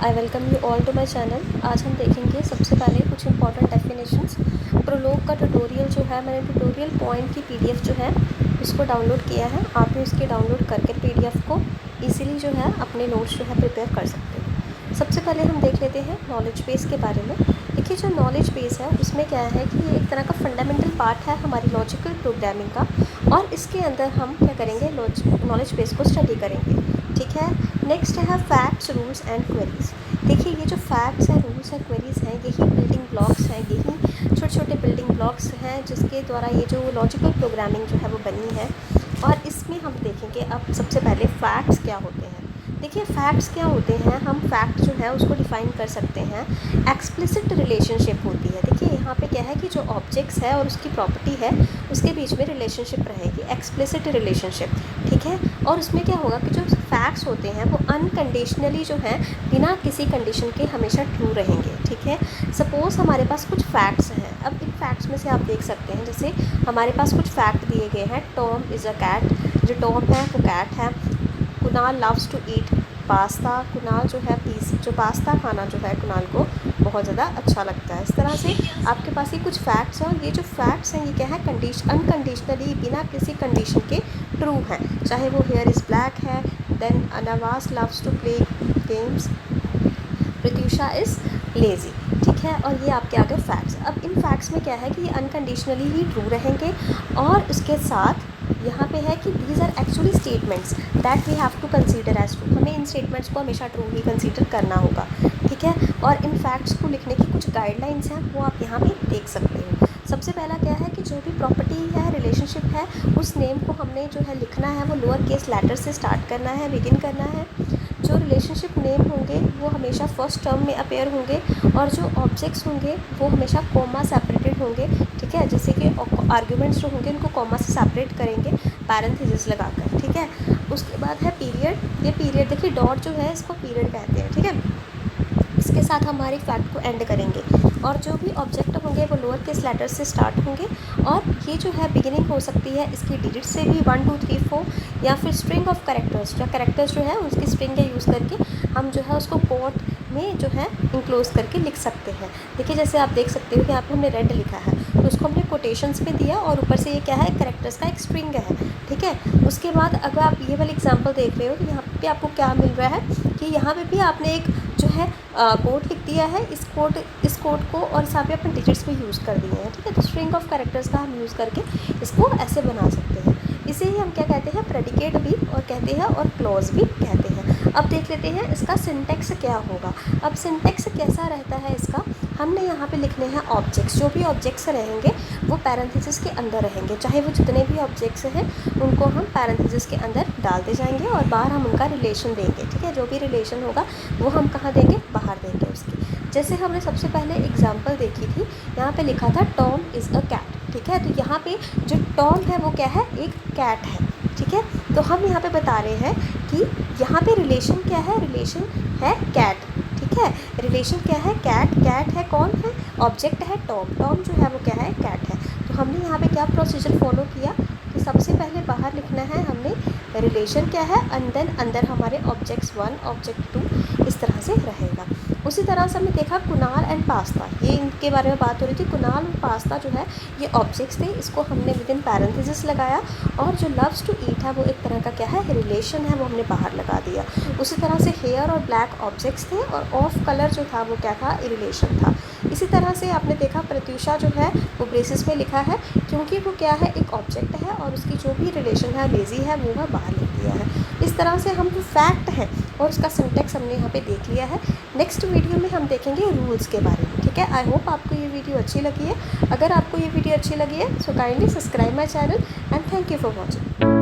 I welcome you all to my channel. आज हम देखेंगे सबसे पहले कुछ इंपॉर्टेंट डेफिनेशंस। प्रोलोग का ट्यूटोरियल जो है, मैंने ट्यूटोरियल पॉइंट की पीडीएफ जो है उसको डाउनलोड किया है। आप भी उसके डाउनलोड करके पीडीएफ को इजीली जो है अपने नोट्स जो है प्रिपेयर कर सकते हो। सबसे पहले हम देख लेते हैं नॉलेज बेस के बारे में। देखिए, जो नॉलेज बेस है उसमें क्या है कि ये एक तरह का फंडामेंटल पार्ट है हमारी लॉजिकल प्रोग्रामिंग का, और इसके अंदर हम क्या करेंगे, नॉलेज बेस को स्टडी करेंगे। ठीक है। नेक्स्ट है फैक्ट्स, रूल्स एंड क्वेरीज। देखिए, ये जो फैक्ट्स हैं, रूल्स हैं, क्वेरीज हैं, यही बिल्डिंग ब्लॉक्स हैं, यही छोटे छोटे बिल्डिंग ब्लॉक्स हैं जिसके द्वारा ये जो लॉजिकल प्रोग्रामिंग जो है वो बनी है। और इसमें हम देखेंगे अब सबसे पहले फैक्ट्स क्या होते हैं। देखिए, फैक्ट्स क्या होते हैं, हम फैक्ट जो है उसको डिफ़ाइन कर सकते हैं। एक्सप्लिसिट रिलेशनशिप होती है। देखिए, यहाँ पे क्या है कि जो ऑब्जेक्ट्स है और उसकी प्रॉपर्टी है उसके बीच में रिलेशनशिप रहेगी, एक्सप्लिसिट रिलेशनशिप। ठीक है। और उसमें क्या होगा कि जो फैक्ट्स होते हैं वो अनकंडीशनली जो है बिना किसी कंडीशन के हमेशा ट्रू रहेंगे। ठीक है। सपोज़ हमारे पास कुछ फैक्ट्स हैं। अब इन फैक्ट्स में से आप देख सकते हैं, जैसे हमारे पास कुछ फैक्ट दिए गए हैं। टॉम इज़ अ कैट, जो टॉम है वो कैट है। Kunal loves to eat pasta, Kunal जो है जो पास्ता खाना जो है कुणाल को बहुत ज़्यादा अच्छा लगता है। इस तरह से आपके पास ये कुछ फैक्ट्स हैं, और ये जो फैक्ट्स हैं ये क्या है, अनकंडीशनली बिना किसी कंडीशन के ट्रू हैं। चाहे वो हेयर इज़ ब्लैक है, then Anwas loves to play games, Pratyusha is lazy. ठीक है। और ये आपके आगे फैक्ट्स। अब इन फैक्ट्स में क्या है कि ये अनकंडीशनली ही ट्रू रहेंगे, और इसके साथ यहाँ पे है कि these are actually statements that we have to consider as true. हमें इन स्टेटमेंट्स को हमेशा ट्रू ही कंसीडर करना होगा। ठीक है। और इन फैक्ट्स को लिखने की कुछ गाइडलाइंस हैं, वो आप यहाँ पे देख सकते हो। सबसे पहला क्या है कि जो भी प्रॉपर्टी है, रिलेशनशिप है, उस नेम को हमने जो है लिखना है वो लोअर केस लेटर से स्टार्ट करना है, बिगिन करना है। जो रिलेशनशिप नेम होंगे वो हमेशा फर्स्ट टर्म में अपेयर होंगे, और जो ऑब्जेक्ट्स होंगे वो हमेशा कॉमा सेपरेटेड होंगे। ठीक है। जैसे कि आर्ग्यूमेंट्स जो होंगे उनको कॉमा से सेपरेट करेंगे पैरेंथेसिस लगाकर। ठीक है। उसके बाद है पीरियड। ये पीरियड, देखिए डॉट जो है इसको पीरियड कहते हैं। ठीक है। इसके साथ हमारी फैक्ट को एंड करेंगे, और जो भी ऑब्जेक्ट होंगे वो लोअर केस लेटर से स्टार्ट होंगे, और ये जो है बिगिनिंग हो सकती है इसकी डिजिट से भी 1 2 3 4, या फिर स्ट्रिंग ऑफ कैरेक्टर्स, जो कैरेक्टर्स जो है उसकी स्ट्रिंग का यूज़ करके हम जो है उसको कोट में जो है इंक्लोज करके लिख सकते हैं। देखिए, जैसे आप देख सकते हो कि यहाँ पे हमने रेड लिखा है तो उसको हमने कोटेशंस में दिया, और ऊपर से ये क्या है, कैरेक्टर्स का एक स्ट्रिंग है। ठीक है। उसके बाद अगर आप ये वाली एग्जांपल देख रहे हो तो यहाँ पे आपको क्या मिल रहा है कि यहाँ पे भी आपने एक जो है कोड लिख दिया है। इस कोड को और यहाँ पे अपन डिजिट्स भी यूज़ कर दिए हैं। ठीक है। तो स्ट्रिंग ऑफ कैरेक्टर्स का हम यूज़ करके इसको ऐसे बना सकते हैं। इसे ही हम क्या कहते हैं, प्रेडिकेट भी और कहते हैं, और क्लॉज भी कहते हैं। अब देख लेते हैं इसका सिंटेक्स क्या होगा। अब सिंटेक्स कैसा रहता है इसका, हमने यहाँ पे लिखने हैं ऑब्जेक्ट्स। जो भी ऑब्जेक्ट्स रहेंगे वो पैरेंथेसिस के अंदर रहेंगे, चाहे वो जितने भी ऑब्जेक्ट्स हैं उनको हम पैरेंथेसिस के अंदर डालते जाएंगे, और बाहर हम उनका रिलेशन देंगे। ठीक है। जो भी रिलेशन होगा वो हम कहाँ देंगे, बाहर देंगे उसकी। जैसे हमने सबसे पहले एग्जाम्पल देखी थी, यहाँ पे लिखा था टॉम इज़ अ कैट। ठीक है। तो यहाँ पे जो टॉम है वो क्या है, एक कैट है। ठीक है। तो हम यहाँ पे बता रहे हैं कि यहाँ पे रिलेशन क्या है, रिलेशन है कैट। ठीक है। रिलेशन क्या है, कैट। कैट है, कौन है, ऑब्जेक्ट है टॉम। टॉम जो है वो क्या है, कैट है। तो हमने यहाँ पे क्या प्रोसीजर फॉलो किया कि सबसे पहले बाहर लिखना है हमने रिलेशन क्या है, एंड देन अंदर हमारे ऑब्जेक्ट्स 1 ऑब्जेक्ट 2 इस तरह से रहेगा। उसी तरह से हमने देखा कुणाल एंड पास्ता, ये इनके बारे में बात हो रही थी। कुणाल और पास्ता जो है ये ऑब्जेक्ट्स थे, इसको हमने विद इन पैरेंथेसिस लगाया, और जो लव्स टू ईट है वो एक तरह का क्या है, रिलेशन है, वो हमने बाहर लगा दिया। उसी तरह से हेयर और ब्लैक ऑब्जेक्ट्स थे, और ऑफ कलर जो था वो क्या था, रिलेशन था। इसी तरह से आपने देखा प्रत्यूषा जो है वो ब्रेसिस में लिखा है, क्योंकि वो क्या है, एक ऑब्जेक्ट है, और उसकी जो भी रिलेशन है, लेज़ी है, वो है बाहर लिख दिया है। इस तरह से हम जो फैक्ट है और उसका सिंटेक्स हमने यहाँ पे देख लिया है। नेक्स्ट वीडियो में हम देखेंगे रूल्स के बारे में। ठीक है। आई होप आपको ये वीडियो अच्छी लगी है। अगर आपको ये वीडियो अच्छी लगी है so kindly subscribe my channel, and thank you for watching.